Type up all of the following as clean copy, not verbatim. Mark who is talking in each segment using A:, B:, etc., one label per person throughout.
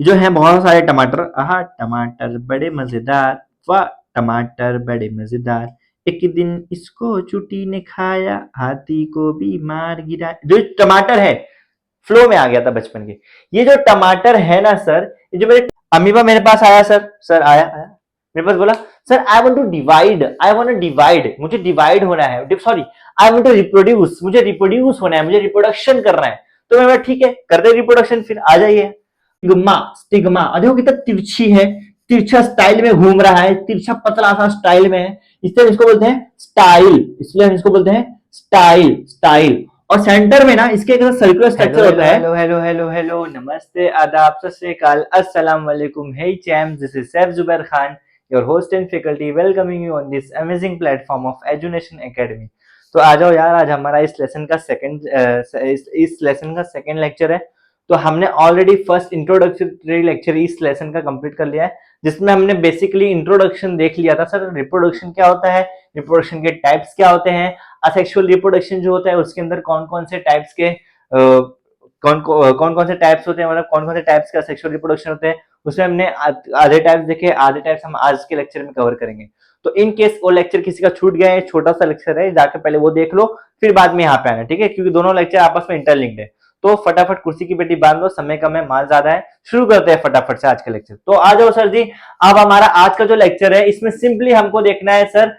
A: जो है बहुत सारे टमाटर, आहा टमाटर बड़े मजेदार, वाह टमाटर बड़े मजेदार, एक दिन इसको चूटी ने खाया, हाथी को भी मार गिरा। जो टमाटर है, फ्लो में आ गया था बचपन के। ये जो टमाटर है ना सर, ये जो मेरे अमीबा मेरे पास आया सर, सर आया आया मेरे पास बोला sir I want to divide, I want to divide, मुझे डिवाइड होना है, sorry I want to reproduce, मुझे रिप्रोड्यूस होना है, मुझे रिप्रोडक्शन करना है। तो मैं ठीक है कर दे रिप्रोडक्शन, फिर आ जाइए। स्टिग्मा, स्टिग्मा देखो कितना तिरछी है, तिरछा स्टाइल में घूम रहा है, तिरछा पतला सा स्टाइल में है, इसलिए हम इसको बोलते हैं स्टाइल, इसलिए हम इसको बोलते हैं स्टाइल, स्टाइल। और सेंटर में ना इसके एक सर्कुलर स्ट्रक्चर होता है। हेलो हेलो हेलो हेलो, नमस्ते, आदाब, सत श्री अकाल, अस्सलाम वालेकुम, hey champs, this is Saif Zubair Khan, your host and faculty, welcoming you on this amazing platform of Edunation Academy. तो आ जाओ यार, आज हमारा इस लेसन का सेकंड लेक्चर है। तो हमने ऑलरेडी फर्स्ट इंट्रोडक्टरी लेक्चर इस लेसन का कंप्लीट कर लिया है, जिसमें हमने बेसिकली इंट्रोडक्शन देख लिया था सर, रिप्रोडक्शन क्या होता है, रिप्रोडक्शन के टाइप्स क्या होते हैं, असेक्सुअल रिप्रोडक्शन जो होता है उसके अंदर कौन कौन से टाइप्स के कौन कौन से टाइप्स होते हैं, मतलब कौन कौन से टाइप्स का सेक्सुअल रिप्रोडक्शन होते हैं, उसमें हमने आधे टाइप्स देखे, आधे टाइप्स हम आज के लेक्चर में कवर करेंगे। तो इन केस वो लेक्चर किसी का छूट गया है, छोटा सा लेक्चर है, जाकर पहले वो देख लो, फिर बाद में यहाँ पे आना, ठीक है, क्योंकि दोनों लेक्चर आपस में इंटरलिंक्ड है। तो फटाफट कुर्सी की पेटी बांध लो, समय कम है, माल ज्यादा है, शुरू करते हैं फटाफट से आज का लेक्चर। तो आ जाओ सर जी, अब हमारा आज का जो लेक्चर है इसमें सिंपली हमको देखना है सर,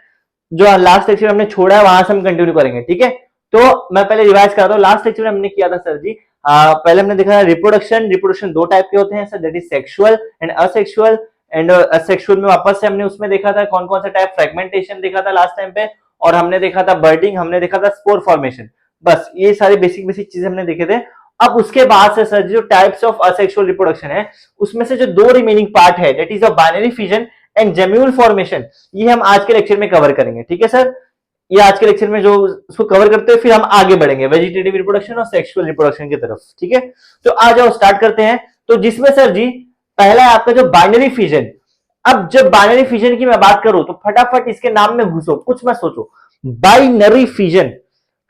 A: जो लास्ट लेक्चर हमने छोड़ा है वहां से हम कंटिन्यू करेंगे, ठीक है। तो मैं पहले रिवाइज कर रहा हूँ, लास्ट लेक्चर में हमने किया था सर जी, पहले हमने देखा रिप्रोडक्शन, रिप्रोडक्शन दो टाइप के होते हैं sir, that is sexual and asexual. And asexual में वापस से हमने उसमें देखा था कौन कौन सा टाइप, फ्रेगमेंटेशन देखा था लास्ट टाइम पे, और हमने देखा था बर्डिंग, हमने देखा था स्पोर फॉर्मेशन, बस ये सारी बेसिक बेसिक चीजें हमने देखे थे। अब उसके बाद से सर जो टाइप्स ऑफ असेक्सुअल रिप्रोडक्शन है, उसमें से जो दो रिमेनिंग पार्ट है, that is a binary fission and gemmule formation, ये हम आज के लेक्चर में कवर करेंगे, ठीक है सर। ये आज के लेक्चर में जो उसको कवर करते हैं, फिर हम आगे बढ़ेंगे वेजिटेटिव रिप्रोडक्शन और सेक्सुअल रिप्रोडक्शन की तरफ, ठीक है। तो आ जाओ स्टार्ट करते हैं। तो जिसमें सर जी पहला है आपका जो बाइनरी फिजन। अब जब बाइनरी फिजन की मैं बात करूं तो फटाफट इसके नाम में घुसो, कुछ मत सोचो, बाइनरी फिजन।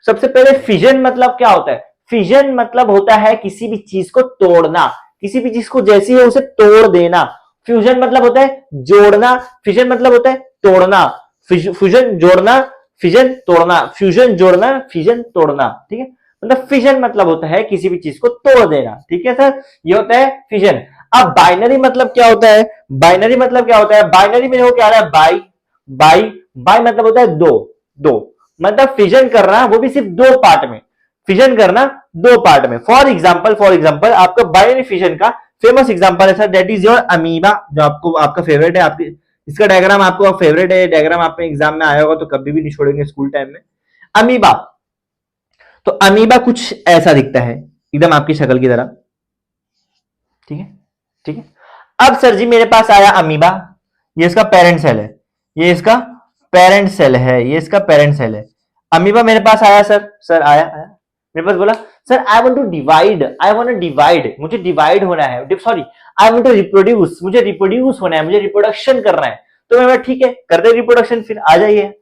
A: सबसे पहले फिजन मतलब क्या होता है, फिजन मतलब होता है किसी भी चीज को तोड़ना, किसी भी चीज को जैसी है उसे तोड़ देना। फ्यूजन मतलब होता है जोड़ना, फिजन मतलब होता है तोड़ना, फ्यूजन जोड़ना, फिजन तोड़ना, फ्यूजन जोड़ना, फिजन तोड़ना, ठीक है। मतलब फिजन मतलब होता है किसी भी चीज को तोड़ देना, ठीक है सर, ये होता है फिजन। अब बाइनरी मतलब क्या होता है, बाइनरी मतलब क्या होता है, बाइनरी में देखो क्या आ रहा है, बाई, बाई, बाई मतलब होता है दो, दो मतलब फिजन करना, वो भी सिर्फ दो पार्ट में, फिजन करना दो पार्ट में। फॉर एग्जांपल आपका बाइनरी फिजन का फेमस एग्जांपल है sir, that is your amoeba, जो आपको आपका फेवरेट है, आपकी इसका डायग्राम आपको फेवरेट है, डायग्राम आप एग्जाम में आया होगा तो कभी भी नहीं छोड़ेंगे स्कूल टाइम में। अमीबा, तो अमीबा कुछ ऐसा दिखता है, एकदम आपकी शक्ल की तरह, ठीक है, ठीक है। अब सर जी मेरे पास आया अमीबा, ये इसका पेरेंट सेल है, ये इसका पेरेंट सेल है, ये इसका पेरेंट सेल है। अमीबा मेरे पास आया सर, सर आया आया मेरे पास बोला sir I want to divide, I want to divide, मुझे डिवाइड होना है, sorry I want to reproduce, मुझे रिप्रोड्यूस होना है, मुझे रिप्रोडक्शन करना है। तो मैं ठीक है कर दे रिप्रोडक्शन, फिर आ जाइए।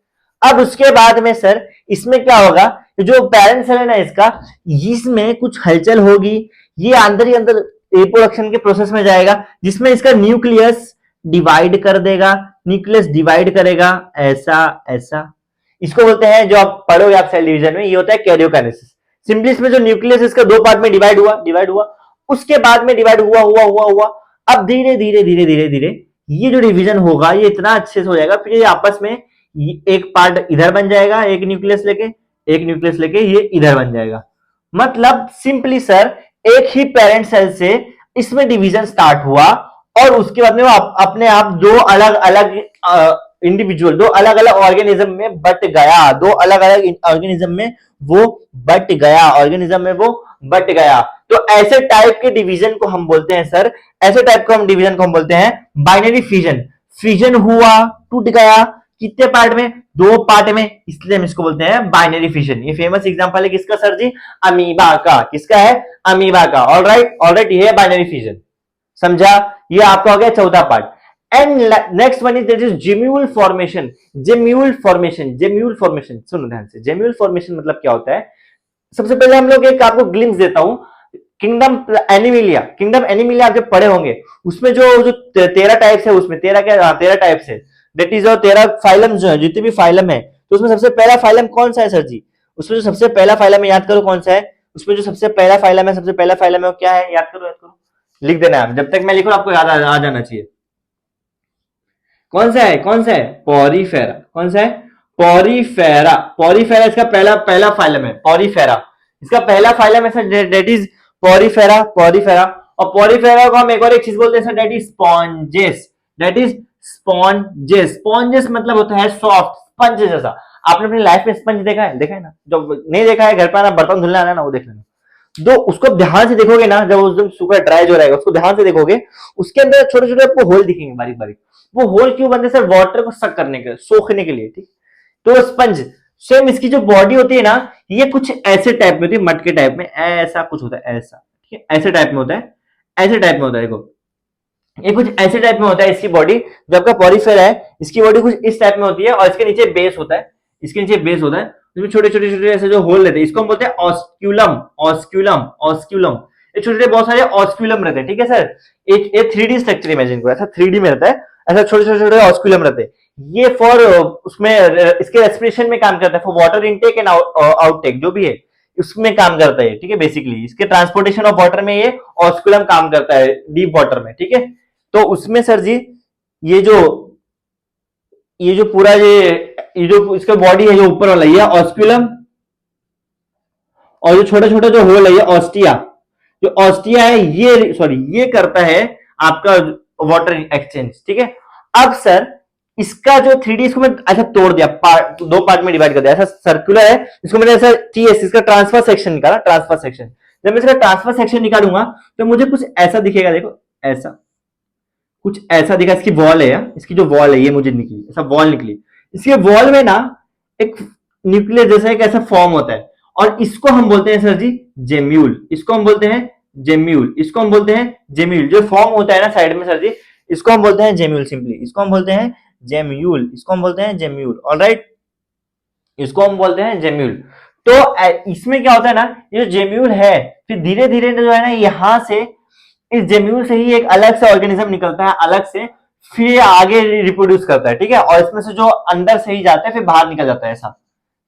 A: अब उसके बाद में सर इसमें क्या होगा, जो पेरेंट सेल है ना इसका, इसमें कुछ हलचल होगी, ये अंदर ही अंदर रिप्रोडक्शन के प्रोसेस में जाएगा, जिसमें इसका न्यूक्लियस डिवाइड कर देगा, न्यूक्लियस डिवाइड करेगा, ऐसा ऐसा। इसको बोलते हैं, जो आप पढ़ोगे आप सेल डिवीजन में, ये होता है कैरियोकाइनेसिस। सिंपली इसमें जो न्यूक्लियस इसका दो पार्ट में डिवाइड हुआ, डिवाइड हुआ, उसके बाद में डिवाइड हुआ हुआ हुआ हुआ, अब धीरे धीरे धीरे धीरे धीरे ये जो डिवीजन होगा ये इतना अच्छे से हो जाएगा, फिर ये आपस में एक पार्ट इधर बन जाएगा, एक न्यूक्लियस लेके, एक न्यूक्लियस लेके ये इधर बन जाएगा। मतलब सिंपली सर एक ही पेरेंट सेल से इसमें डिवीजन स्टार्ट हुआ, और उसके बाद में वो अपने आप दो अलग अलग इंडिविजुअल, दो अलग अलग ऑर्गेनिज्म में बट गया, दो अलग अलग ऑर्गेनिज्म में वो बट गया, ऑर्गेनिज्म में वो बट गया। तो ऐसे टाइप के डिवीजन को हम बोलते हैं सर, ऐसे टाइप को हम डिवीजन को हम बोलते हैं बाइनरी फिजन। फिजन हुआ, टूट गया, कितने पार्ट में, दो पार्ट में, इसलिए हम इसको बोलते हैं बाइनरी फिजन। ये फेमस एग्जांपल है किसका सर जी, अमीबा का, किसका है, अमीबा का। ऑलराइट ऑलराइट, ये है बाइनरी फिजन, समझा, ये आपका हो गया चौथा part. And next one is that is gemmule formation. Gemmule formation, gemmule formation सुनो ध्यान से, जेम्यूल फॉर्मेशन मतलब क्या होता है। सबसे पहले हम लोग एक आपको ग्लिम्स देता हूं, किंगडम एनिमिलिया आप जब पढ़े होंगे, उसमें जो 13 टाइप्स है, उसमें 13 क्या, 13 टाइप्स है, दैट इज, और 13 फाइलम जो है, जितने भी फाइलम है, तो उसमें सबसे पहला फाइलम कौन सा है सर जी? उसमें जो सबसे पहला फाइलम है, याद करो कौन सा है, उसमें जो सबसे पहला फाइलम है, सबसे पहला फाइलम है वो क्या है, याद करो, याद करो, लिख देना है आप, जब तक मैं लिखूं आपको याद आ जाना चाहिए। कौन सा है, कौन सा है? पॉरीफेरा। कौन सा है? पॉरीफेरा। पॉरीफेरा इसका पहला पहला फाइलम है, पॉरीफेरा इसका पहला फाइलम है sir, that is porifera, porifera. और पॉरीफेरा को हम एक और एक चीज बोलते हैं sir, that is sponges, that is sponges. Sponges मतलब होता है सॉफ्ट, स्पंज जैसा। आपने अपनी लाइफ में स्पंज देखा है? देखा है ना? जब नहीं देखा है, घर पर आना, बर्तन धुलने आना ना, वो देख लेना। तो उसको ध्यान से देखोगे ना, जब उस दिन सूखा ड्राई जो रहेगा, उसको ध्यान से देखोगे, उसके अंदर छोटे छोटे आपको होल दिखेंगे, बारीक बारीक। वो होल क्यों बनते हैं सर? वाटर को सक करने के, सोखने के लिए, ठीक। तो स्पंज, सेम इसकी जो बॉडी होती है ना, ये कुछ ऐसे टाइप में होती है, मटके टाइप में, ऐसा कुछ होता है, ऐसा, ठीक है, ऐसे टाइप में होता है, ऐसे टाइप में होता है, देखो ये कुछ ऐसे टाइप में होता है इसकी बॉडी। जो आपका पॉलीफेरा है, इसकी बॉडी कुछ इस टाइप में होती है, और इसके नीचे बेस होता है, इसके नीचे बेस होता है, इसमें छोटे छोटे छोटे ऐसे जो होल रहते हैं, इसको हम बोलते हैं ऑस्क्यूलम, ऑस्क्यूलम, ऑस्क्यूलम। ये छोटे छोटे बहुत सारे ऑस्क्यूलम रहते हैं, ठीक है सर। एक 3D स्ट्रक्चर इमेजिन करो, ऐसा 3D में रहता है, ऐसा छोटे छोटे छोटे ऑस्क्यूलम रहते हैं। ये फॉर उसमें इसके रेस्पिरेशन में काम करता है, for water intake and outtake, जो भी है उसमें काम करता है, ठीक है। बेसिकली इसके ट्रांसपोर्टेशन ऑफ वाटर में ये ऑस्क्यूलम काम करता है, डीप वाटर में, ठीक है। तो उसमें सर जी, ये जो पूरा ये जो इसका बॉडी है, जो ऊपर वाला, ये ऑस्क्यूलम, और जो छोटा छोटा जो होल है, ये ऑस्टिया। जो ऑस्टिया है, ये सॉरी, ये करता है आपका वाटर एक्सचेंज, ठीक है। अब सर इसका जो 3D, इसको मैं ऐसा तोड़ दिया, दो पार्ट में डिवाइड कर दिया, ऐसा सर्कुलर है, इसको मैंने ऐसा TS, इसका ट्रांसफर सेक्शन निकाला, ट्रांसफर सेक्शन। जब मैं इसका ट्रांसफर सेक्शन निकालूंगा, तो मुझे कुछ ऐसा दिखेगा, देखो ऐसा कुछ ऐसा दिखा, इसकी वॉल है, इसकी जो वॉल है ये मुझे निकली, ऐसा वॉल निकली। इसके वॉल में ना एक न्यूक्लियस जैसा एक ऐसा फॉर्म होता है, और इसको हम बोलते हैं सर जी जेम्यूल, इसको हम बोलते हैं जेम्यूल, इसको हम बोलते हैं जेम्यूल। जो फॉर्म होता है ना साइड में सर जी, इसको हम बोलते हैं जेम्यूल, सिंपली इसको हम बोलते हैं जेम्यूल, इसको हम बोलते हैं जेम्यूल, ऑलराइट, इसको हम बोलते हैं जेम्यूल। तो इसमें क्या होता है ना, ये जो जेम्यूल है, फिर धीरे धीरे जो है ना, यहां से इस जेम्यूल से ही एक अलग से ऑर्गेनिज्म निकलता है, अलग से, फिर आगे रिप्रोड्यूस करता है, ठीक है। और इसमें से जो अंदर से ही जाता है, फिर बाहर निकल जाता है, ऐसा,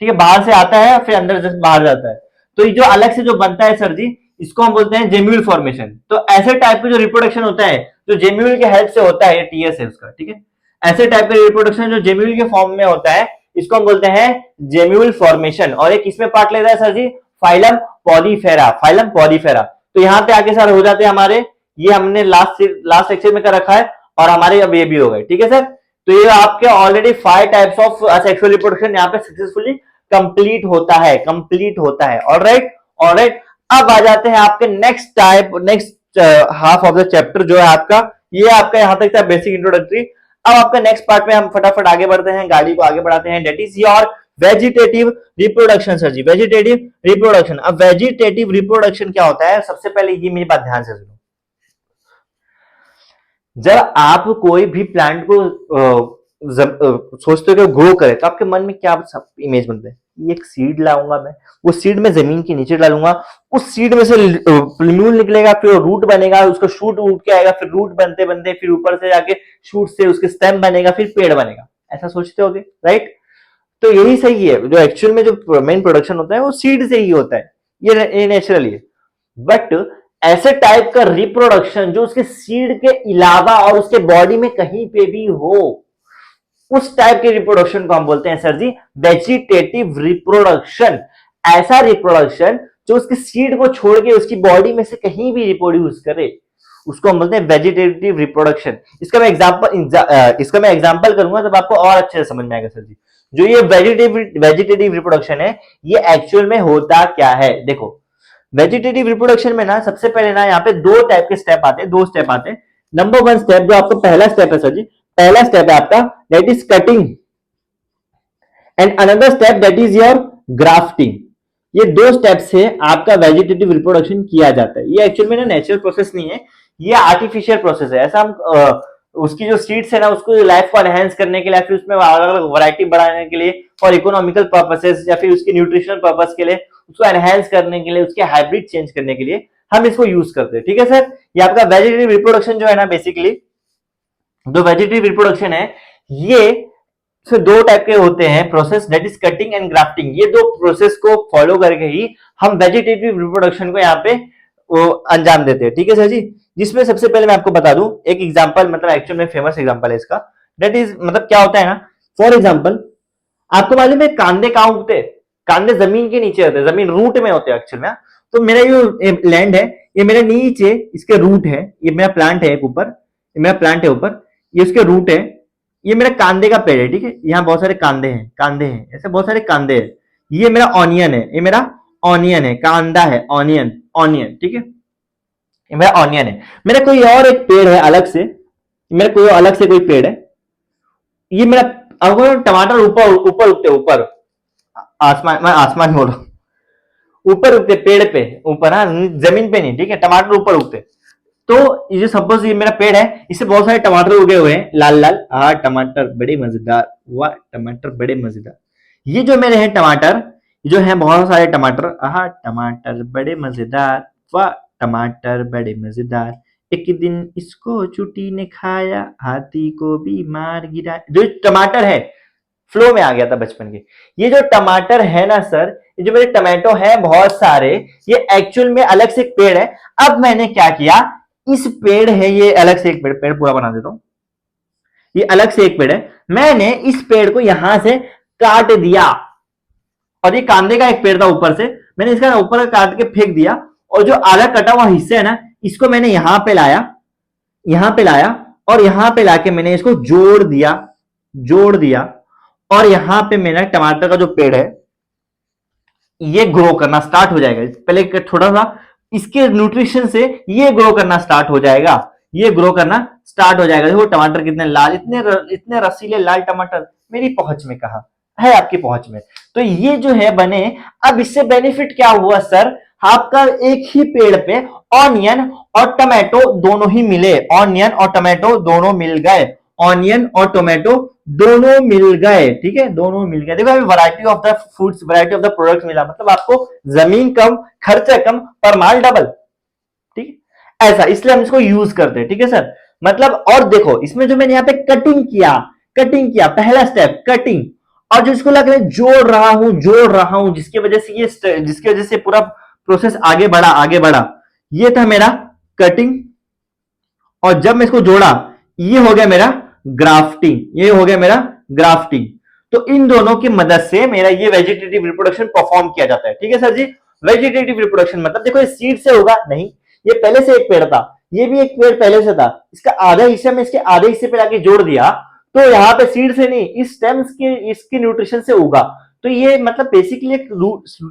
A: ठीक है। बाहर से आता है, फिर अंदर से बाहर जाता है। तो ये जो अलग से जो बनता है सर जी, इसको हम बोलते हैं जेम्यूल फॉर्मेशन। तो ऐसे टाइप का जो रिप्रोडक्शन होता है, जो जेम्यूल के हेल्प से होता है, TS है उसका, ठीक है। ऐसे टाइप का रिप्रोडक्शन जो जेम्यूल के फॉर्म में होता है, इसको हम बोलते हैं जेम्यूल फॉर्मेशन। और एक इसमें पार्ट लेता है सर जी, फाइलम पॉलीफेरा, फाइलम पॉलीफेरा। तो यहाँ पे आके सर हो जाते हैं हमारे, ये हमने लास्ट लेक्चर में कर रखा है, और हमारे अब ये भी हो गए, ठीक है सर। तो ये आपके already 5 types of sexual reproduction यहाँ पे सक्सेसफुली कंप्लीट होता है, कंप्लीट होता है, ऑलराइट, ऑलराइट। अब आ जाते हैं आपके next type, next half of the chapter जो है आपका, ये आपका यहाँ तक था बेसिक इंट्रोडक्टरी। अब आपका नेक्स्ट पार्ट में हम फटाफट आगे बढ़ते हैं, गाड़ी को आगे बढ़ाते हैं, that is your vegetative reproduction sir ji, vegetative reproduction. अब वेजिटेटिव रिप्रोडक्शन क्या होता है, सबसे पहले ये मेरी बात ध्यान से सुनो। जब आप कोई भी प्लांट को सोचते हो कि ग्रो करे, तो आपके मन में क्या इमेज बनता है? ये एक सीड लाऊंगा मैं, वो सीड में जमीन के नीचे डालूंगा, उस सीड में से प्लूम्यूल निकलेगा, फिर रूट बनेगा, उसका शूट उठ के आएगा, फिर रूट बनते बनते फिर ऊपर से जाके शूट से उसके स्टेम बनेगा, फिर पेड़ बनेगा, ऐसा सोचते होगे, राइट। तो यही सही है, जो एक्चुअल में जो मेन प्रोडक्शन होता है वो सीड से ही होता है, ये नेचुरली है। बट ऐसे टाइप का रिप्रोडक्शन जो उसके सीड के अलावा और उसके बॉडी में कहीं पे भी हो, उस टाइप के रिप्रोडक्शन को हम बोलते हैं सर जी वेजिटेटिव रिप्रोडक्शन। ऐसा रिप्रोडक्शन जो उसके सीड को छोड़ के उसकी बॉडी में से कहीं भी रिप्रोड्यूस करे, उसको हम बोलते हैं वेजिटेटिव रिप्रोडक्शन। इसका मैं एग्जांपल करूंगा, तब आपको और अच्छे से समझ में आएगा सर जी। जो ये वेजिटेटिव रिप्रोडक्शन है, ये एक्चुअल में होता क्या है, देखो। वेजिटेटिव रिप्रोडक्शन में ना सबसे पहले ना यहाँ पे दो टाइप के स्टेप आते हैं, दो स्टेप आते हैं। नंबर 1 स्टेप, जो आपका पहला स्टेप है सर जी, पहला स्टेप है आपका, that is cutting, and another step that is your grafting. ये दो स्टेप से आपका वेजिटेटिव रिप्रोडक्शन किया जाता है। ये एक्चुअल में ना नेचुरल प्रोसेस नहीं है, ये आर्टिफिशियल प्रोसेस है। ऐसा हम उसकी जो सीड्स है ना, उसको लाइफ को एनहेंस करने के लिए, फिर उसमें अलग अलग वैरायटी बढ़ाने के लिए, फॉर इकोनॉमिकल पर्पसेस, या फिर उसके न्यूट्रिशनल पर्पस के लिए, उसको एनहेंस करने के लिए, उसके हाइब्रिड चेंज करने के लिए हम इसको यूज करते हैं। ठीक है सर, ये आपका वेजिटेटिव रिप्रोडक्शन जो है ना, बेसिकली जो वेजिटेटिव रिप्रोडक्शन है ये से दो टाइप के होते हैं process, that is cutting and grafting. ये दो प्रोसेस को फॉलो करके ही हम वेजिटेटिव रिप्रोडक्शन को यहाँ पे वो अंजाम देते हैं। ठीक है सर जी, जिसमें सबसे पहले मैं आपको बता दूं एक एग्जांपल, मतलब एक्चुअल में फेमस एग्जांपल है इसका, दैट इज मतलब क्या होता है ना, फॉर एग्जांपल आपको मालूम है कांदे कहां उगते हैं? कांदे जमीन के नीचे होते हैं, जमीन रूट में होते हैं एक्चुअल में। तो मेरा ये लैंड है, ये मेरे नीचे इसके रूट है, ये मेरा प्लांट है एक ऊपर, ये मेरा प्लांट है ऊपर, ये उसके रूट है, ये मेरा कांदे का पेड़ है। ठीक है, यहाँ बहुत सारे कांदे हैं, ऐसे बहुत सारे कांदे हैं। ये मेरा ऑनियन है, ये मेरा ऑनियन है, कांदा है, ऑनियन ऑनियन। ठीक है, ये मेरा ऑनियन है। मेरा कोई और एक पेड़ है अलग से, मेरा कोई अलग से कोई पेड़ है, ये मेरा, अब टमाटर ऊपर ऊपर उगते, ऊपर आसमान, मैं आसमान बोल रहा हूं, ऊपर उगते पेड़ पे ऊपर, हाँ जमीन पे नहीं। ठीक है, टमाटर ऊपर उगते। तो ये जो सपोज ये मेरा पेड़ है, इससे बहुत सारे टमाटर उगे हुए हैं लाल लाल, हाँ टमाटर बड़े मजेदार, वाह टमाटर बड़े मजेदार। ये जो मेरे हैं टमाटर, जो है बहुत सारे टमाटर, हाँ टमाटर बड़े मजेदार, वाह टमाटर बड़े मजेदार। एक दिन इसको चूटी ने खाया, हाथी को भी मार गिरा। जो टमाटर है, फ्लो में आ गया था बचपन के। ये जो टमाटर है ना सर, ये जो मेरे टमाटो है बहुत सारे, ये एक्चुअल में अलग से एक पेड़ है। अब मैंने क्या किया, इस पेड़ है, ये अलग से एक पेड़, पेड़ पूरा बना देता हूं, ये अलग से एक पेड़ है, मैंने इस पेड़ को यहां से काट दिया, और ये कांदे का एक पेड़ था ऊपर से, मैंने इसका ऊपर काट के फेंक दिया, और जो आधा कटा हुआ हिस्सा है ना, इसको मैंने यहां पे लाया, यहां पे लाया, और यहां पे लाके मैंने इसको जोड़ दिया, और यहां पे मेरा टमाटर का जो पेड़ है ये ग्रो करना स्टार्ट हो जाएगा। पहले थोड़ा सा इसके न्यूट्रिशन से ये ग्रो करना स्टार्ट हो जाएगा, ये ग्रो करना स्टार्ट हो जाएगा। देखो टमाटर कितने लाल, इतने रसीले लाल टमाटर मेरी पहुंच में, कहा है आपकी पहुंच में। तो ये जो है बने। अब इससे बेनिफिट क्या हुआ सर, आपका एक ही पेड़ पे ऑनियन और टमाटो दोनों ही मिले, ऑनियन और टमाटो दोनों मिल गए, ऑनियन और टोमेटो दोनों मिल गए। ठीक है, दोनों मिल गए। देखो अभी variety of the foods, variety of the products मिला, मतलब आपको जमीन कम, खर्चा कम, पर माल डबल। ठीक है, ऐसा इसलिए हम इसको यूज करते हैं। ठीक है सर, मतलब और देखो इसमें जो मैंने यहाँ पे कटिंग किया, पहला स्टेप कटिंग, और जो इसको लग रहा है जोड़ रहा हूं, जिसकी वजह से पूरा प्रोसेस आगे बढ़ा, ये था मेरा कटिंग। और जब मैं इसको जोड़ा, ये हो गया मेरा ग्राफ्टिंग, तो इन दोनों की मदद से मेरा ये वेजिटेटिव रिप्रोडक्शन परफॉर्म किया जाता है। ठीक है सर जी, वेजिटेटिव रिप्रोडक्शन मतलब देखो ये सीड से होगा नहीं, ये पहले से एक पेड़ था, ये भी एक पेड़ पहले से था, इसका आधा हिस्सा में इसके आधे हिस्से पे लाके जोड़ दिया, तो यहाँ पे सीड से नहीं, इस स्टेम्स के इसके न्यूट्रिशन से उगा। तो ये मतलब बेसिकली एक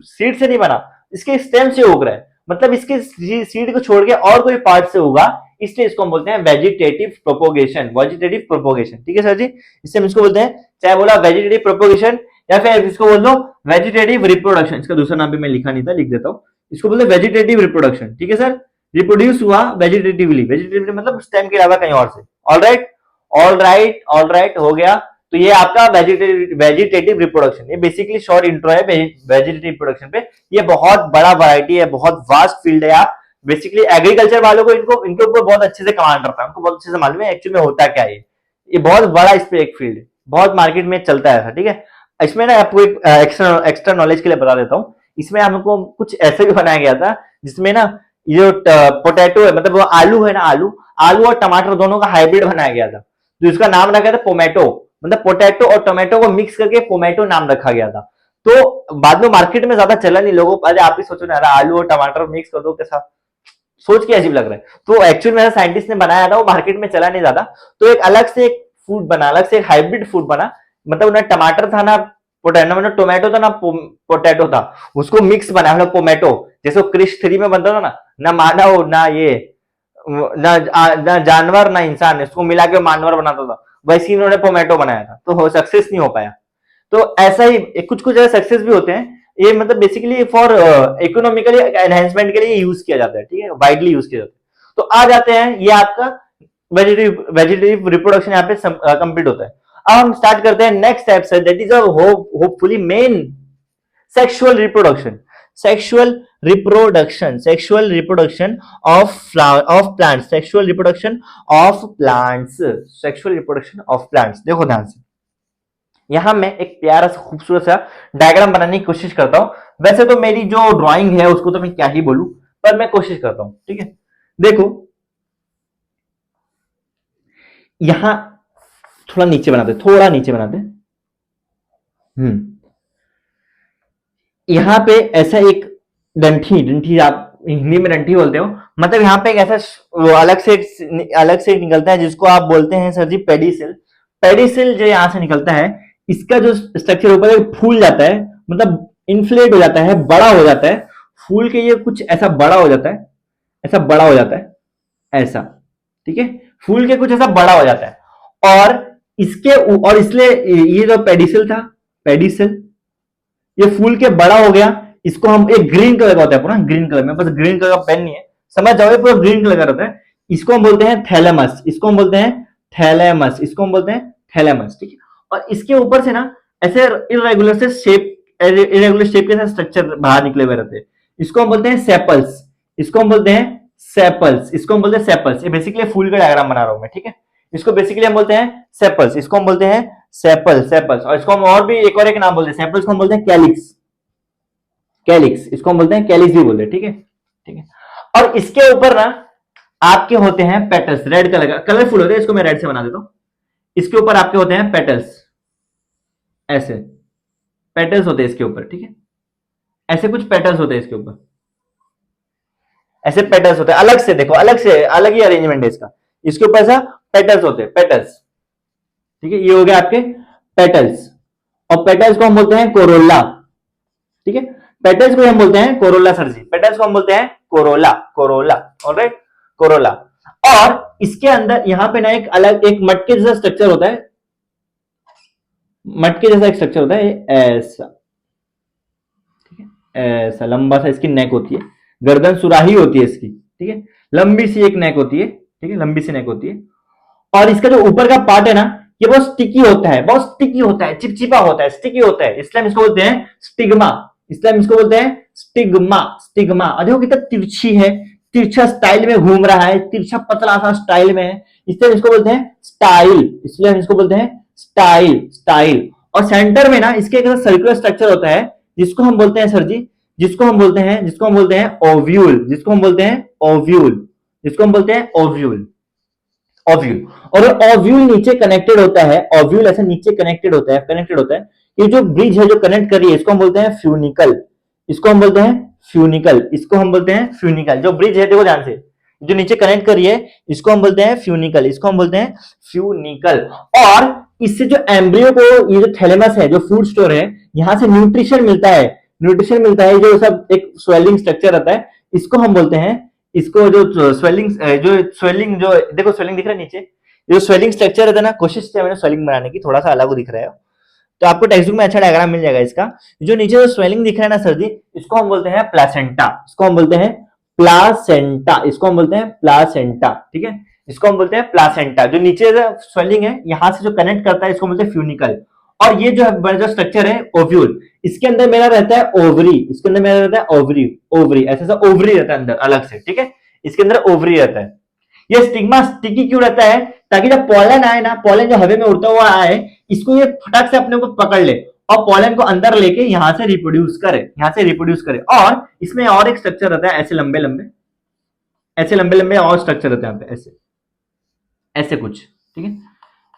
A: सीड से नहीं बना, इसके स्टेम से उग रहा है, मतलब इसके सीड को छोड़ के और कोई पार्ट से उगा, इसलिए इसको हम बोलते हैं वेजिटेटिव प्रोपोगेशन। ठीक है सर जी, इससे हम इसको बोलते हैं, चाहे बोला वेजिटेटिव प्रोपोगेशन या फिर इसको बोल दो वेजिटेटिव रिप्रोडक्शन। इसका दूसरा नाम भी मैं लिखा नहीं था, लिख देता हूं, इसको बोलते हैं वेजिटेटिव रिप्रोडक्शन। ठीक है सर, रिप्रोड्यूस हुआ वेजिटेटिवली मतलब स्टेम के अलावा कहीं और से। ऑल राइट हो गया। तो ये आपका वेजिटेटिव रिप्रोडक्शन, ये बेसिकली शॉर्ट इंट्रो है वेजिटेटिव रिप्रोडक्शन पे। ये बहुत बड़ा वैरायटी है, बहुत वास्ट फील्ड है यार। बेसिकली एग्रीकल्चर वालों को इनके ऊपर बहुत अच्छे से कमांड रहता है, उनको बहुत अच्छे से मालूम है एक्चुअली में होता क्या है। ये बहुत बड़ा इस पे एक फील्ड है, बहुत मार्केट में चलता है ऐसा। ठीक है, इसमें ना आपको एक एक्स्ट्रा नॉलेज के लिए बता देता हूँ, इसमें हमको कुछ ऐसे भी बनाया गया था जिसमें ना ये जो पोटैटो है, मतलब वो आलू है ना, आलू और टमाटर दोनों का हाइब्रिड बनाया गया था, तो इसका नाम रखा था पोमैटो, मतलब पोटैटो और टोमेटो को मिक्स करके पोमैटो नाम रखा गया था। तो बाद में मार्केट में ज्यादा चला नहीं, लोगों अरे आप भी सोचो ना, आलू और टमाटर मिक्स कर दो, कैसा सोच के अजीब लग रहा है। तो एक्चुअल में साइंटिस्ट ने बनाया था, वो मार्केट में चला नहीं ज्यादा, तो एक अलग से एक फूड बना, अलग से एक हाइब्रिड फूड बना, मतलब ना टमाटर था ना पोटैटो, ना टोमेटो था ना पोटैटो था, उसको मिक्स बना मतलब पोमैटो, जैसे क्रिश 3 में बनता था ना मानव ना ये ना जानवर ना इंसान, इसको मिला के मानवर बनाता था, वैसे इन्होंने पोमैटो बनाया था, तो सक्सेस नहीं हो पाया। तो ऐसा ही कुछ ऐसे सक्सेस भी होते हैं, ये मतलब बेसिकली फॉर इकोनॉमिकली एनहेंसमेंट के लिए यूज किया जाता है। ठीक है, वाइडली यूज किया जाता है। तो आ जाते हैं, ये आपका वेजिटेटिव रिप्रोडक्शन यहाँ पे कंप्लीट होता है। अब हम स्टार्ट करते हैं नेक्स्ट स्टेप से, that is hopefully main sexual reproduction. Sexual reproduction of plants, sexual reproduction of plants, sexual reproduction of plants. देखो ध्यान से, यहां मैं एक प्यारा सा खूबसूरत सा डायग्राम बनाने की कोशिश करता हूं। वैसे तो मेरी जो ड्राइंग है उसको तो मैं क्या ही बोलूं, पर मैं कोशिश करता हूं, ठीक है। देखो यहां थोड़ा नीचे बनाते, थोड़ा नीचे बनाते। यहां पे ऐसा एक डंठी, डंठी आप हिंदी में डंठी बोलते हो, मतलब यहाँ पे एक ऐसा वो अलग से निकलता है जिसको आप बोलते हैं सर जी पेडिसिल। पेडिसिल जो यहां से निकलता है, इसका जो स्ट्रक्चर ऊपर फूल जाता है, मतलब इन्फ्लेट हो जाता है, बड़ा हो जाता है, फूल के ये कुछ ऐसा बड़ा हो जाता है, ऐसा बड़ा हो जाता है, ऐसा, ठीक है। फूल के कुछ ऐसा बड़ा हो जाता है, और इसके और इसलिए ये जो पेडिसिल था, पेडिसिल, ये फूल के बड़ा हो गया। इसको हम एक ग्रीन कलर का होता है, पूरा ग्रीन कलर में, बस ग्रीन कलर का पेन नहीं है, समझ जाओगे, पूरा ग्रीन कलर का रहता है। इसको हम बोलते हैं थैलेमस, इसको हम बोलते हैं थैलेमस, इसको हम बोलते हैं थैलेमस, ठीक है। और इसके ऊपर से ना ऐसे इरेगुलर से शेप, इरेगुलर शेप के साथ स्ट्रक्चर बाहर निकले हुए रहते हैं। इसको हम बोलते हैं सेपल्स, इसको हम बोलते हैं सेपल्स, इसको हम बोलते हैं सेपल्स। ये बेसिकली फूल का डायग्राम बना रहा हूं मैं, ठीक है। इसको बेसिकली हम बोलते हैं सेपल्स, इसको हम बोलते हैं सेपल, सेपल्स। और इसको हम और भी एक नाम बोलते हैं, सेपल्स को हम बोलते हैं कैलिक्स, कैलिक्स, इसको हम बोलते हैं कैलिक्स भी बोलते हैं, ठीक है, ठीक है। और इसके ऊपर ना आपके होते हैं पेटल्स, रेड कलर का, कलरफुल होते हैं, इसको मैं रेड से बना देता हूं। इसके ऊपर आपके होते हैं पेटल्स, ऐसे पेटल्स होते हैं इसके ऊपर, ठीक है। ऐसे कुछ पेटल्स होते हैं इसके ऊपर, ऐसे पेटल्स होते हैं, अलग से देखो, अलग से, अलग ही अरेंजमेंट है इसका। इसके ऊपर ऐसा पेटल्स होते हैं, पेटल्स, ठीक है। ये हो गया आपके पेटल्स, और पेटल्स को हम बोलते हैं कोरोला, ठीक है। पेटल्स को हम बोलते हैं कोरोला सर जी, पेटल्स को हम बोलते हैं कोरोला, कोरोला, ऑलराइट, कोरोला। और इसके अंदर यहां पे ना एक अलग एक मटके जैसा स्ट्रक्चर होता है, मटके जैसा एक स्ट्रक्चर होता है, ऐसा, ठीक है, ऐसा लंबा सा इसकी नेक होती है, गर्दन सुराही होती है इसकी, ठीक है, लंबी सी एक नेक होती है, ठीक है, लंबी सी नेक होती है। और इसका जो ऊपर का पार्ट है ना, ये बहुत स्टिकी होता है, बहुत स्टिकी होता है, चिपचिपा होता है, स्टिकी होता है, इसलिए हम इसको बोलते हैं स्टिग्मा, इसलिए हम इसको बोलते हैं स्टिग्मा, स्टिग्मा। और देखो कितना तिरछी है, तिरछा स्टाइल में घूम रहा है, तिरछा पतला सा स्टाइल में है, इसलिए हम इसको बोलते हैं स्टाइल, इसलिए हम इसको बोलते हैं स्टाइल, स्टाइल। और सेंटर में ना इसके एक सर्कुलर स्ट्रक्चर होता है, जिसको हम बोलते हैं सर जी, जिसको हम बोलते हैं, जिसको हम बोलते हैं ओव्यूल, जिसको हम बोलते हैं ओव्यूल, जिसको हम बोलते हैं ओव्यूल, ओव्यूल। और ओव्यूल नीचे कनेक्टेड होता है, ओव्यूल ऐसे नीचे कनेक्टेड होता है, कनेक्टेड होता है। ये जो ब्रिज है जो कनेक्ट कर रही है, इसको हम बोलते हैं फ्यूनिकल, इसको हम बोलते हैं फ्यूनिकल, इसको हम बोलते हैं फ्यूनिकल। जो ब्रिज है देखो ध्यान से, जो नीचे कनेक्ट कर रही है, इसको हम बोलते हैं फ्यूनिकल, इसको हम बोलते हैं फ्यूनिकल। और इससे जो एम्ब्रियो को, ये जो थैलेमस है, जो फूड स्टोर है, यहां से न्यूट्रिशन मिलता है, न्यूट्रिशन मिलता है, जो सब एक स्वेलिंग स्ट्रक्चर रहता है, इसको हम बोलते हैं, इसको जो स्वेलिंग, जो देखो स्वेलिंग दिख रहा है नीचे, जो स्वेलिंग स्ट्रक्चर रहता है ना, कोशिश किया मैंने स्वेलिंग बनाने की, थोड़ा सा अलग दिख रहा है, तो आपको टेक्स्ट बुक में अच्छा डायग्राम मिल जाएगा इसका। जो नीचे जो स्वेलिंग दिख रहा है ना सर जी, इसको हम बोलते हैं प्लासेंटा, इसको हम बोलते हैं प्लासेंटा, इसको हम बोलते हैं प्लासेंटा, ठीक है, इसको हम बोलते हैं प्लासेंटा। जो नीचे स्वेलिंग है यहां से जो कनेक्ट करता है, इसको बोलते हैं फ्यूनिकल। और ये जो स्ट्रक्चर है ओव्यूल, इसके अंदर मेरा रहता है ओवरी, इसके अंदर मेरा रहता है ओवरी, ओवरी ऐसा ओवरी रहता है अंदर अलग से, ठीक है, इसके अंदर ओवरी रहता है। ये स्टिग्मा स्टिकी क्यों रहता है, ताकि जब पॉलन आए ना, पॉलन जो हवा में उड़ता हुआ आए, इसको ये फटाक से अपने को पकड़ ले और पॉलन को अंदर लेके यहां से रिप्रोड्यूस करे, यहां से रिप्रोड्यूस करे। और इसमें और एक स्ट्रक्चर रहता है, ऐसे लंबे लंबे, ऐसे लंबे लंबे और स्ट्रक्चर रहते हैं यहाँ पे, ऐसे ऐसे कुछ, ठीक है,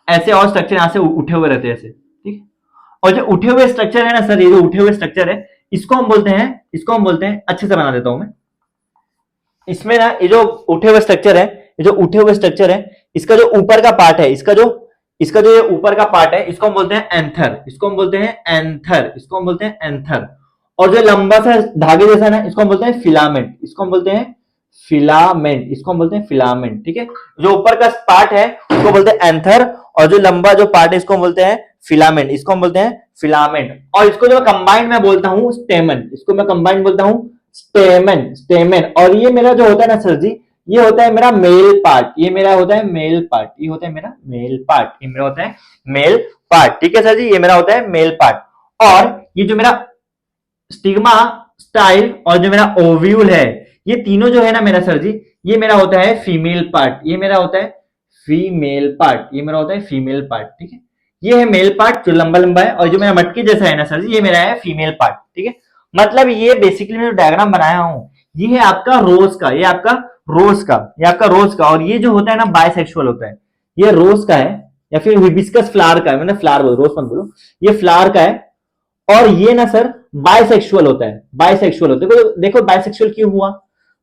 A: ऐसे और स्ट्रक्चर यहां से उठे हुए रहते हैं ऐसे, ठीक है। और जो उठे हुए स्ट्रक्चर है ना सर, ये जो उठे हुए स्ट्रक्चर है, इसको हम बोलते हैं, इसको हम बोलते हैं, अच्छे से बना देता हूं मैं, इसमें ना ये जो उठे हुए स्ट्रक्चर है, ये जो उठे हुए स्ट्रक्चर है, इसका जो ऊपर का पार्ट है, इसका जो ये ऊपर का पार्ट है, इसको हम बोलते हैं एंथर, इसको हम बोलते हैं एंथर, इसको हम बोलते हैं एंथर। और जो लंबा सा धागे जैसा ना, इसको हम बोलते हैं फिलामेंट, इसको हम बोलते हैं फिलामेंट, इसको हम बोलते हैं फिलामेंट, ठीक है। जो ऊपर का पार्ट है उसको बोलते हैं एंथर, और जो लंबा जो पार्ट है इसको हम बोलते हैं फिलामेंट, इसको हम बोलते हैं फिलामेंट। और इसको जो कंबाइंड में बोलता हूं स्टेमन, इसको मैं कंबाइंड बोलता हूं स्टेमन, स्टेमन। और ये मेरा जो होता है ना सर जी, ये होता है मेरा मेल पार्ट, ये मेरा होता है मेल पार्ट, ये होता है मेरा मेल पार्ट, ये मेरा होता है मेल पार्ट, ठीक है सर जी, ये मेरा होता है मेल पार्ट। और ये जो मेरा स्टिग्मा स्टाइल और जो मेरा ओव्यूल है, ये तीनों जो है ना मेरा सर जी, ये मेरा होता है फीमेल पार्ट, ये मेरा होता है फीमेल पार्ट, ये मेरा होता है फीमेल पार्ट, ठीक है। ये है मेल पार्ट जो लंबा लंबा है, और जो मेरा मटकी जैसा है ना सर जी, ये मेरा है फीमेल पार्ट, ठीक है। मतलब ये बेसिकली मैं जो डायग्राम बनाया हूं, ये है आपका रोज का, ये आपका रोज का, ये आपका रोज का, और ये जो होता है ना बायसेक्सुअल होता है, ये रोज का है, या फिर हिबिस्कस फ्लावर का है, मैंने फ्लावर बोल, रोज मत बोलो, ये फ्लावर का है। और ये ना सर बायसेक्सुअल होता है, बायसेक्सुअल होता है। देखो देखो बायसेक्सुअल क्यों हुआ,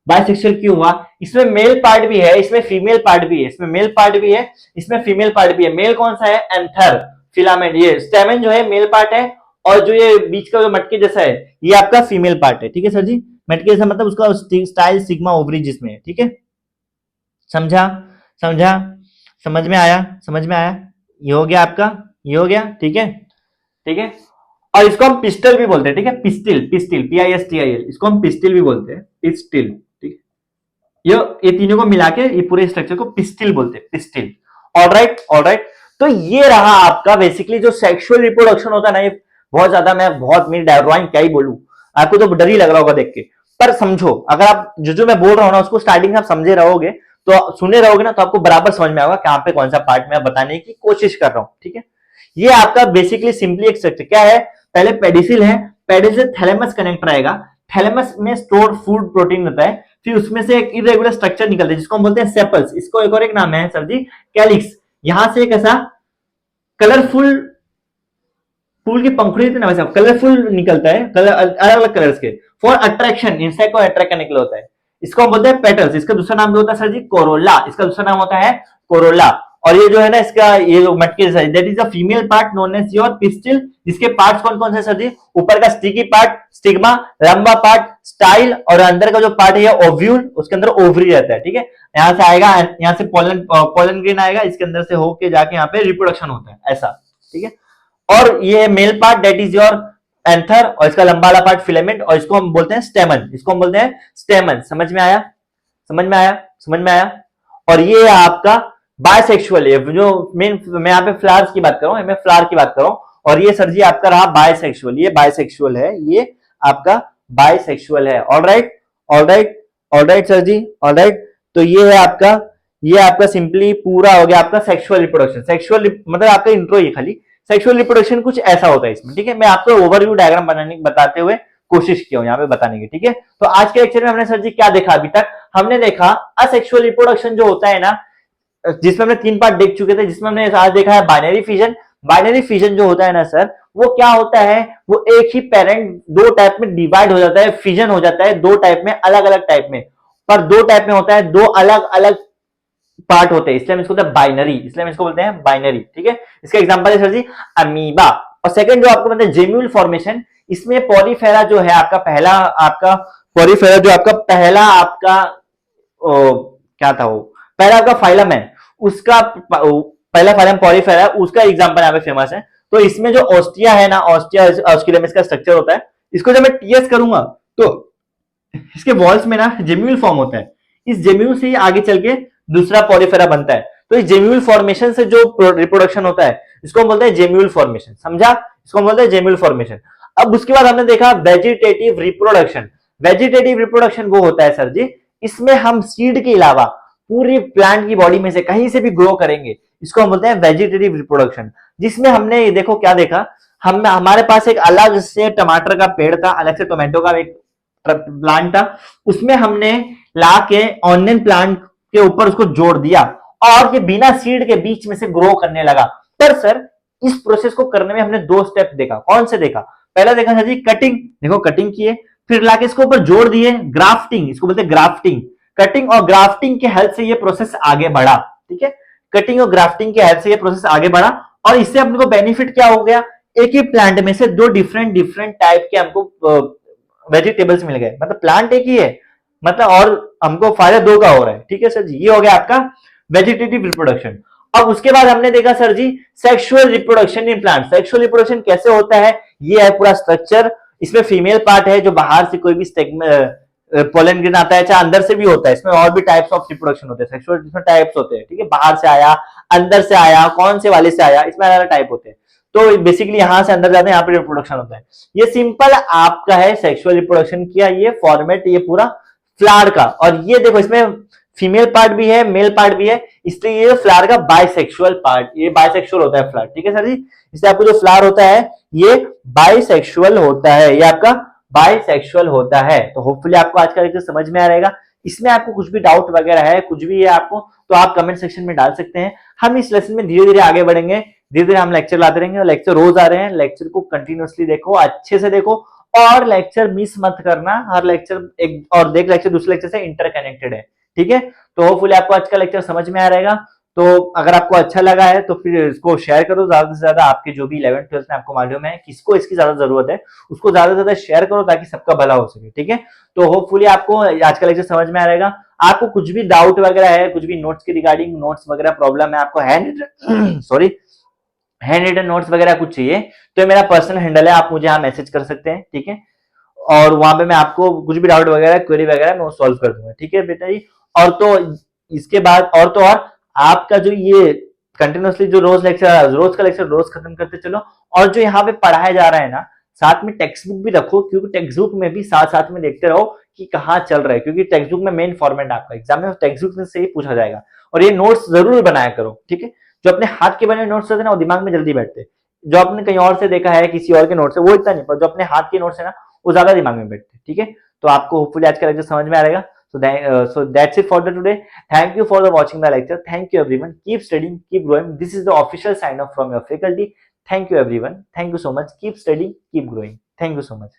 A: बायसेक्सुअल क्यों हुआ, इसमें मेल पार्ट भी है, इसमें फीमेल पार्ट भी है, इसमें मेल पार्ट भी है, इसमें फीमेल पार्ट भी है। मेल कौन सा है, एंथर फिलामेंट, ये स्टेमन जो है मेल पार्ट है, और जो ये बीच का जो मटके जैसा है, ये आपका फीमेल पार्ट है, ठीक है सर जी। मटके जैसा मतलब उसका स्टाइल सिग्मा ओवरी जिसमें है, ठीक है। समझा, समझा, समझ में आया, समझ में आया, ये हो गया आपका, ये हो गया, ठीक है, ठीक है। और इसको हम पिस्टल भी बोलते हैं, ठीक है, पिस्टिल, पिस्टिल, PISTIL, इसको हम पिस्टिल भी बोलते हैं, पिस्टिल, ठीक है। ये तीनों को मिला के ये पूरे स्ट्रक्चर को पिस्टिल बोलते हैं, पिस्टिल। Alright, alright. तो ये रहा आपका बेसिकली जो सेक्सुअल रिप्रोडक्शन होता है ना, ये बहुत ज्यादा, मैं बहुत मेरी ड्राइंग क्या ही बोलूं, आपको तो डर ही लग रहा होगा देख के, पर समझो, अगर आप जो मैं बोल रहा हूं ना उसको स्टार्टिंग से आप समझे रहोगे, तो सुने रहोगे ना, तो आपको बराबर समझ में आएगा कहां पे कौन सा पार्ट मैं बताने की कोशिश कर रहा हूं, ठीक है। ये आपका बेसिकली सिंपली एक स्ट्रक्चर क्या है, पहले पेडिसिल है, पेडिसिल थैलेमस कनेक्ट रहेगा, थैलेमस में स्टोर फूड प्रोटीन रहता है, फिर उसमें से एक इरेगुलर स्ट्रक्चर निकलता है जिसको हम बोलते हैं सेपल्स, इसको एक और एक नाम है सर जी कैलिक्स। यहां से एक ऐसा कलरफुल फूल की पंखुड़ी ना, वैसे कलरफुल निकलता है, कलर अलग अलग कलर्स के, फॉर अट्रैक्शन, इंसेक्ट को अट्रैक्ट करने के लिए होता है। इसको हम बोलते हैं पेटल्स, इसका दूसरा नाम जो होता है सर जी कोरोला, इसका दूसरा नाम होता है कोरोला। और ये जो है ना इसका, ये जो मटके जैसा, that is a female part known as your pistil, जिसके पार्ट्स कौन कौन से सर जी, ऊपर का स्टिकी पार्ट स्टिग्मा, लंबा पार्ट स्टाइल, और अंदर का जो पार्ट है ओव्यूल, उसके अंदर ओवरी रहता है, ठीक है। यहाँ से आएगा, यहाँ से पोलन पोलन ग्रेन आएगा, इसके अंदर से होके जाके यहाँ पे रिप्रोडक्शन होता है, ऐसा, ठीक है। और ये male part that is your anther, और इसका लंबा वाला पार्ट फिलामेंट, और इसको हम बोलते हैं स्टेमन, इसको हम बोलते हैं स्टेमन। समझ में आया, समझ में आया, समझ में आया। और ये आपका बायसेक्सुअल है, जो मेन, मैं यहाँ पे फ्लावर्स की बात कर रहा हूँ, मैं फ्लावर की बात कर रहा हूँ, और ये सर जी आपका रहा बायसेक्सुअल, ये बायसेक्सुअल है, ये आपका बायसेक्सुअल है। ऑलराइट, ऑलराइट, ऑलराइट सर जी, ऑलराइट। तो ये आपका सिंपली पूरा हो गया आपका सेक्सुअल रिप्रोडक्शन। सेक्सुअल मतलब आपका इंट्रो ही खाली, सेक्सुअल रिप्रोडक्शन कुछ ऐसा होता है इसमें, ठीक है। मैं आपको ओवरव्यू डायग्राम बनाने बताते हुए कोशिश किया हूं यहाँ पे बताने की, ठीक है। तो आज के लेक्चर में हमने सर जी क्या देखा, अभी तक हमने देखा असेक्सुअल रिप्रोडक्शन जो होता है ना, जिसमें हमने 3 पार्ट देख चुके थे, जिसमें हमने आज देखा है बाइनरी फिजन। बाइनरी फिजन जो होता है ना सर, वो क्या होता है, वो एक ही पेरेंट 2 टाइप में डिवाइड हो जाता है, फिजन हो जाता है 2 टाइप में, अलग अलग टाइप में, पर 2 टाइप में होता है, 2 अलग अलग पार्ट होते हैं, इसलिए हम इसको बोलते हैं बाइनरी, इसलिए हम इसको बोलते हैं बाइनरी, ठीक है। इसका एग्जांपल है सर जी अमीबा। और सेकंड जो आपको मतलब जेम्यूल फॉर्मेशन, इसमें पॉलीफेरा जो है आपका पहला, आपका पॉलीफेरा जो आपका पहला आपका क्या था वो, पहला आपका फाइलम है, उसका पहला फाइलम पॉलीफेरा है, उसका एग्जांपल यहाँ पे फेमस है। तो इसमें जो ऑस्टिया है ना, ऑस्टिया ऑस्किलम का स्ट्रक्चर होता है, इसको जब मैं टीएस करूंगा तो इसके वॉल्स में ना जेम्यूल फॉर्म होता है, इस जेम्यूल से ही आगे चल के दूसरा पॉलीफेरा बनता है। तो इस जेम्यूल फॉर्मेशन से जो रिप्रोडक्शन होता है, इसको हम बोलते हैं जेम्यूल फॉर्मेशन, समझा, इसको हम बोलते हैं जेम्यूल फॉर्मेशन। अब उसके बाद हमने देखा वेजिटेटिव रिप्रोडक्शन। वेजिटेटिव रिप्रोडक्शन वो होता है सर जी, इसमें हम सीड के अलावा पूरी प्लांट की बॉडी में से कहीं से भी ग्रो करेंगे, इसको हम बोलते हैं वेजिटेटिव रिप्रोडक्शन। जिसमें हमने देखो क्या देखा, हम हमारे पास एक अलग से टमाटर का पेड़ था, अलग से टोमेटो का एक प्लांट था, उसमें हमने ला के ऑनियन प्लांट के ऊपर उसको जोड़ दिया, और ये बिना सीड के बीच में से ग्रो करने लगा। पर सर इस प्रोसेस को करने में हमने 2 स्टेप देखा, कौन से देखा, पहला देखा सर जी कटिंग, देखो कटिंग किए, फिर लाके इसको ऊपर जोड़ दिए, ग्राफ्टिंग, इसको बोलते हैं ग्राफ्टिंग। कटिंग और ग्राफ्टिंग के हेल्प से ये प्रोसेस आगे बढ़ा, ठीक है। कटिंग और ग्राफ्टिंग के हेल्प से ये प्रोसेस आगे बढ़ा, और इससे अपने को बेनिफिट क्या हो गया, एक ही प्लांट में से 2 डिफरेंट डिफरेंट टाइप के हमको वेजिटेबल्स मिल गए, मतलब प्लांट एक ही है, मतलब और हमको फायदा 2 का हो रहा है, ठीक है सर जी। ये हो गया आपका वेजिटेटिव रिप्रोडक्शन। अब उसके बाद हमने देखा sir ji sexual reproduction in plant. Sexual reproduction कैसे होता है, ये है पूरा स्ट्रक्चर। इसमें फीमेल पार्ट है, जो बाहर से कोई भी पोलन ग्रेन आता है, चाहे अंदर से भी होता है, इसमें और भी टाइप्स ऑफ रिप्रोडक्शन होते हैं, सेक्सुअल इसमें टाइप्स होते हैं, ठीक है, बाहर से आया, अंदर से आया, कौन से वाले से आया, इसमें अलग टाइप होते हैं। तो बेसिकली यहां से अंदर जाते हैं, यहाँ पे रिप्रोडक्शन होता है। ये सिंपल आपका है सेक्सुअल रिप्रोडक्शन किया ये फॉर्मेट, ये पूरा फ्लावर का। और ये देखो इसमें फीमेल पार्ट भी है, मेल पार्ट भी है, इसलिए ये फ्लावर का बाइसेक्सुअल पार्ट, ये बाइसेक्सुअल होता है फ्लावर, ठीक है सर जी। इसलिए आपको जो फ्लावर होता है ये बाइसेक्सुअल होता है, ये आपका बाइसेक्सुअल होता है। तो होपफुली आपको आज का लेक्चर समझ में आ रहेगा। इसमें आपको कुछ भी डाउट वगैरह है, कुछ भी है आपको, तो आप कमेंट सेक्शन में डाल सकते हैं। हम इस लेसन में धीरे धीरे आगे बढ़ेंगे, धीरे धीरे हम लेक्चर लाते रहेंगे। लेक्चर रोज आ रहे हैं, लेक्चर को कंटिन्यूअसली देखो, अच्छे से देखो, और लेक्चर मिस मत करना। हर लेक्चर एक और देख लेक्चर दूसरे लेक्चर से इंटरकनेक्टेड है, ठीक है। तो होपफुली आपको आज का लेक्चर समझ में आ रहेगा। तो अगर आपको अच्छा लगा है तो फिर इसको शेयर करो ज्यादा से ज्यादा। आपके जो भी 11th 12th में आपको मालूम है किसको इसकी ज्यादा जरूरत है, उसको ज्यादा से ज्यादा शेयर करो ताकि सबका भला हो सके, ठीक है। तो होपफुली आपको आज का लेक्चर समझ में आ रहेगा। आपको कुछ भी डाउट वगैरह है, कुछ भी नोट्स के रिगार्डिंग नोट्स वगैरह प्रॉब्लम है, आपको हैंड रिटन नोट्स वगैरह कुछ चाहिए, तो मेरा पर्सनल हैंडल है, आप मुझे यहाँ मैसेज कर सकते हैं, ठीक है। और वहां पे मैं आपको कुछ भी डाउट वगैरह क्वेरी वगैरह मैं सॉल्व कर दूंगा, ठीक है बेटा जी। और तो इसके बाद और आपका जो ये कंटिन्यूअसली जो रोज का लेक्चर रोज खत्म करते चलो। और जो यहाँ पे पढ़ाया जा रहा है ना, साथ में टेक्स्ट बुक भी रखो, क्योंकि टेक्स्ट बुक में भी साथ साथ में देखते रहो कि कहाँ चल रहा है, क्योंकि टेक्स्ट बुक में मेन फॉर्मेट आपका एग्जाम में टेक्स्ट बुक से ही पूछा जाएगा। और ये नोट्स जरूर बनाया करो, ठीक है। जो अपने हाथ के बने नोट्स होते हैं ना, वो दिमाग में जल्दी बैठते हैं। जो आपने कहीं और से देखा है, किसी और के नोट से, वो इतना नहीं, पर जो अपने हाथ के नोट्स है ना, वो ज्यादा दिमाग में बैठते हैं, ठीक है। तो आपको होपफुली आज का लेक्चर समझ में आ रहेगा। So that's it for the today. Thank you for the watching the lecture. Thank you everyone. Keep studying, keep growing. This is the official sign off from your faculty. Thank you everyone. Thank you so much. Keep studying, keep growing. Thank you so much.